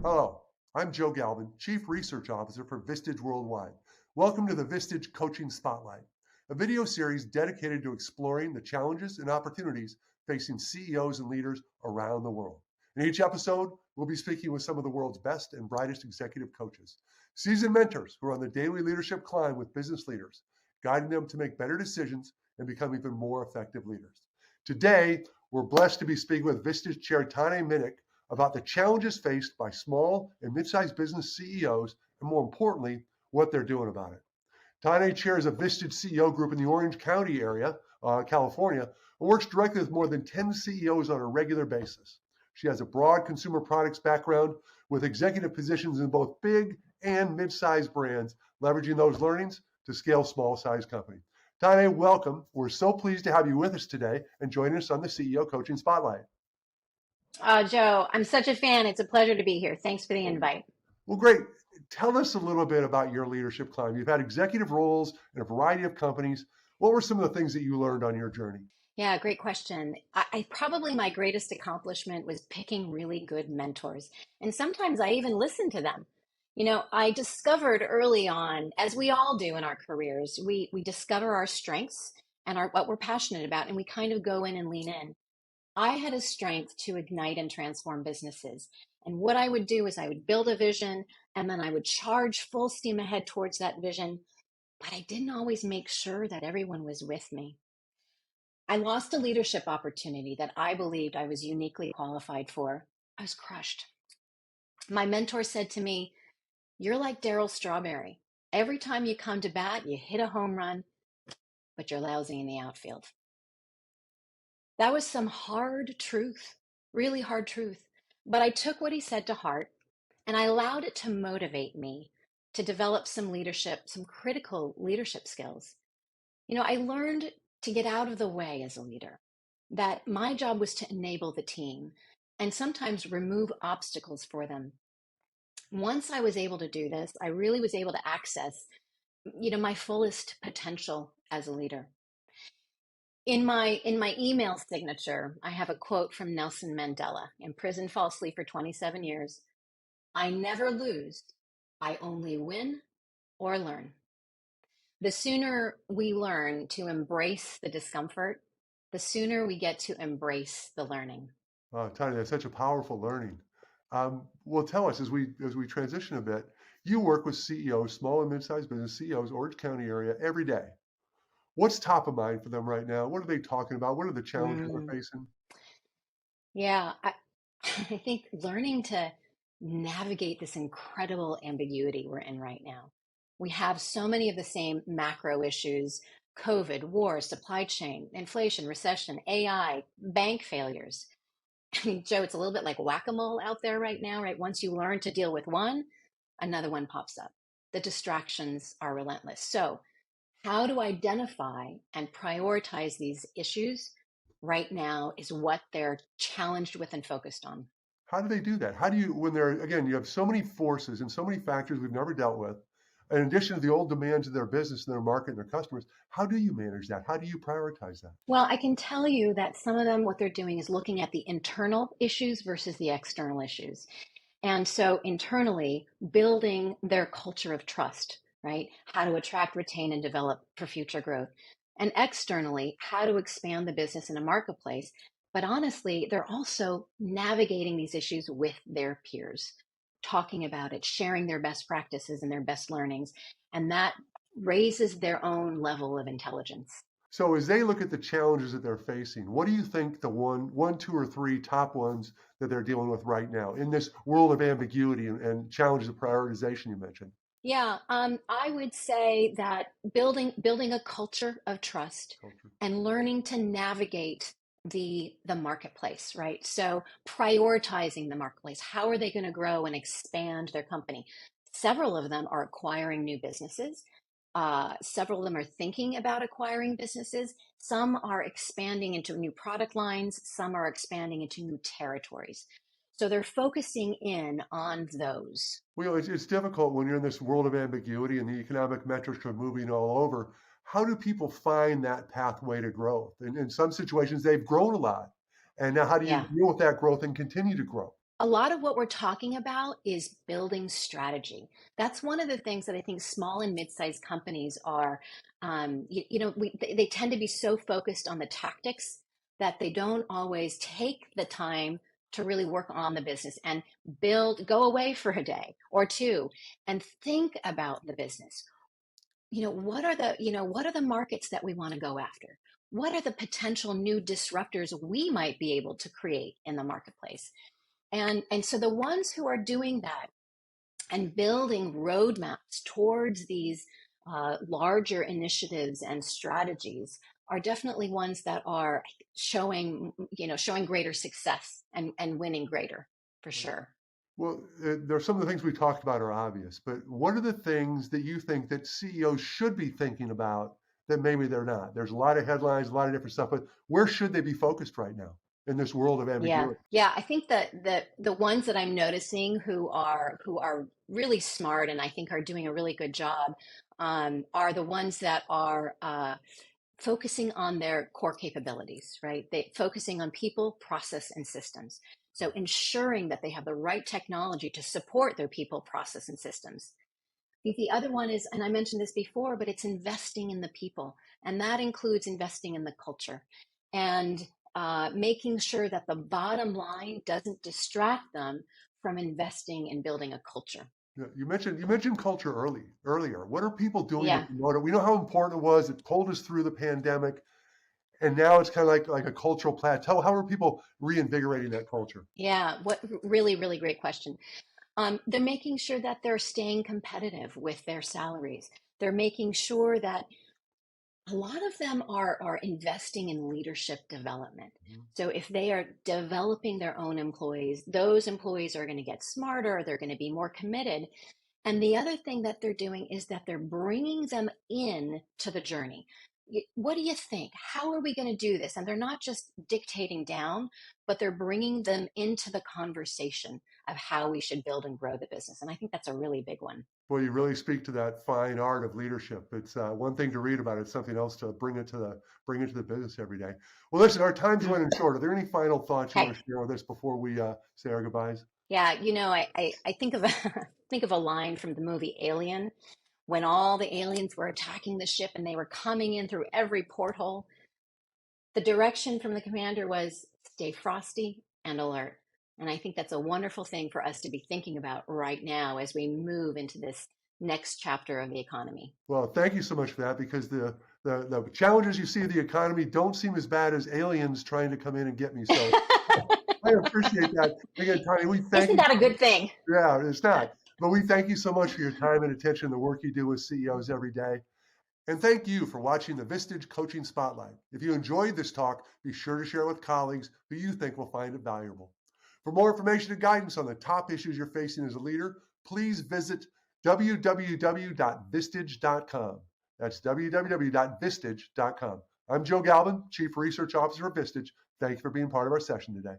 Hello, I'm Joe Galvin, Chief Research Officer for Vistage Worldwide. Welcome to the Vistage Coaching Spotlight, a video series dedicated to exploring the challenges and opportunities facing CEOs and leaders around the world. In each episode, we'll be speaking with some of the world's best and brightest executive coaches, seasoned mentors who are on the daily leadership climb with business leaders, guiding them to make better decisions and become even more effective leaders. Today, we're blessed to be speaking with Vistage Chair Tane Minnick about the challenges faced by small and mid-sized business CEOs, and more importantly, what they're doing about it. Tane chairs a Vistage CEO group in the Orange County area, California, and works directly with more than 10 CEOs on a regular basis. She has a broad consumer products background with executive positions in both big and mid-sized brands, leveraging those learnings to scale small-sized companies. Tane, welcome. We're so pleased to have you with us today and joining us on the CEO Coaching Spotlight. Joe, I'm such a fan. It's a pleasure to be here. Thanks for the invite. Well, great. Tell us a little bit about your leadership climb. You've had executive roles in a variety of companies. What were some of the things that you learned on your journey? Yeah, great question. I probably my greatest accomplishment was picking really good mentors. And sometimes I even listened to them. I discovered early on, as we all do in our careers, we discover our strengths and what we're passionate about, and we kind of go in and lean in. I had a strength to ignite and transform businesses. And what I would do is I would build a vision and then I would charge full steam ahead towards that vision. But I didn't always make sure that everyone was with me. I lost a leadership opportunity that I believed I was uniquely qualified for. I was crushed. My mentor said to me, "You're like Darryl Strawberry. Every time you come to bat, you hit a home run, but you're lousy in the outfield." That was some hard truth, really hard truth. But I took what he said to heart and I allowed it to motivate me to develop some leadership, some critical leadership skills. I learned to get out of the way as a leader, that my job was to enable the team and sometimes remove obstacles for them. Once I was able to do this, I really was able to access, my fullest potential as a leader. In my email signature, I have a quote from Nelson Mandela, imprisoned falsely for 27 years. "I never lose. I only win or learn." The sooner we learn to embrace the discomfort, the sooner we get to embrace the learning. Tanya, that's such a powerful learning. Well, tell us as we transition a bit, you work with CEOs, small and mid-sized business CEOs, Orange County area, every day. What's top of mind for them right now? What are they talking about? What are the challenges they're Mm, facing? yeah, I think learning to navigate this incredible ambiguity we're in right now. We have so many of the same macro issues: COVID, war, supply chain, inflation, recession, AI, bank failures. I mean, Joe, it's a little bit like whack-a-mole out there right now, right? Once you learn to deal with one, another one pops up. The distractions are relentless. So, how to identify and prioritize these issues right now is what they're challenged with and focused on. How do they do that? How do you, when they're, again, you have so many forces and so many factors we've never dealt with, in addition to the old demands of their business and their market and their customers, how do you manage that? How do you prioritize that? Well, I can tell you that some of them, what they're doing is looking at the internal issues versus the external issues. And so internally, building their culture of trust, right? How to attract, retain, and develop for future growth. And externally, how to expand the business in a marketplace. But honestly, they're also navigating these issues with their peers, talking about it, sharing their best practices and their best learnings. And that raises their own level of intelligence. So as they look at the challenges that they're facing, what do you think the one, two, or three top ones that they're dealing with right now in this world of ambiguity and challenges of prioritization you mentioned? Yeah, I would say that building a culture of trust Culture. and learning to navigate the marketplace, right? So prioritizing the marketplace. How are they going to grow and expand their company? Several of them are acquiring new businesses. Several of them are thinking about acquiring businesses. Some are expanding into new product lines. Some are expanding into new territories. So they're focusing in on those. Well, it's difficult when you're in this world of ambiguity and the economic metrics are moving all over. How do people find that pathway to growth? And in some situations, they've grown a lot. And now how do you Yeah. deal with that growth and continue to grow? A lot of what we're talking about is building strategy. That's one of the things that I think small and mid-sized companies are, they tend to be so focused on the tactics that they don't always take the time to really work on the business and go away for a day or two and think about the business. What are the markets that we want to go after? What are the potential new disruptors we might be able to create in the marketplace? And so the ones who are doing that and building roadmaps towards these larger initiatives and strategies are definitely ones that are showing greater success and winning greater for sure. Well, there are some of the things we talked about are obvious, but what are the things that you think that CEOs should be thinking about that maybe they're not? There's a lot of headlines, a lot of different stuff, but where should they be focused right now in this world of Yeah, ambiguity? yeah. I think that the ones that I'm noticing who are really smart and I think are doing a really good job are the ones that are focusing on their core capabilities, right? They focusing on people, process, and systems. So ensuring that they have the right technology to support their people, process, and systems. I think the other one is, and I mentioned this before, but it's investing in the people. And that includes investing in the culture and making sure that the bottom line doesn't distract them from investing in building a culture. Yeah, you mentioned culture earlier. What are people doing to Yeah. promote it? We know how important it was. It pulled us through the pandemic, and now it's kind of like a cultural plateau. How are people reinvigorating that culture? Yeah. What really, really great question. They're making sure that they're staying competitive with their salaries. They're making sure that a lot of them are investing in leadership development. Mhm. So if they are developing their own employees, those employees are going to get smarter, they're going to be more committed. And the other thing that they're doing is that they're bringing them in to the journey. What do you think? How are we going to do this? And they're not just dictating down, but they're bringing them into the conversation of how we should build and grow the business. And I think that's a really big one. Well, you really speak to that fine art of leadership. It's one thing to read about it; it's something else to bring it to the business every day. Well, listen, our time's Mm. running short. Are there any final thoughts you want Okay. to share with us before we say our goodbyes? Yeah, I think of a think of a line from the movie Alien when all the aliens were attacking the ship and they were coming in through every porthole. The direction from the commander was stay frosty and alert. And I think that's a wonderful thing for us to be thinking about right now as we move into this next chapter of the economy. Well, thank you so much for that because the challenges you see of the economy don't seem as bad as aliens trying to come in and get me. So I appreciate that. Again, Tony, we thank Isn't you. that a good thing? Yeah, it's not. But we thank you so much for your time and attention, the work you do with CEOs every day. And thank you for watching the Vistage Coaching Spotlight. If you enjoyed this talk, be sure to share it with colleagues who you think will find it valuable. For more information and guidance on the top issues you're facing as a leader, please visit www.vistage.com. That's www.vistage.com. I'm Joe Galvin, Chief Research Officer of Vistage. Thank you for being part of our session today.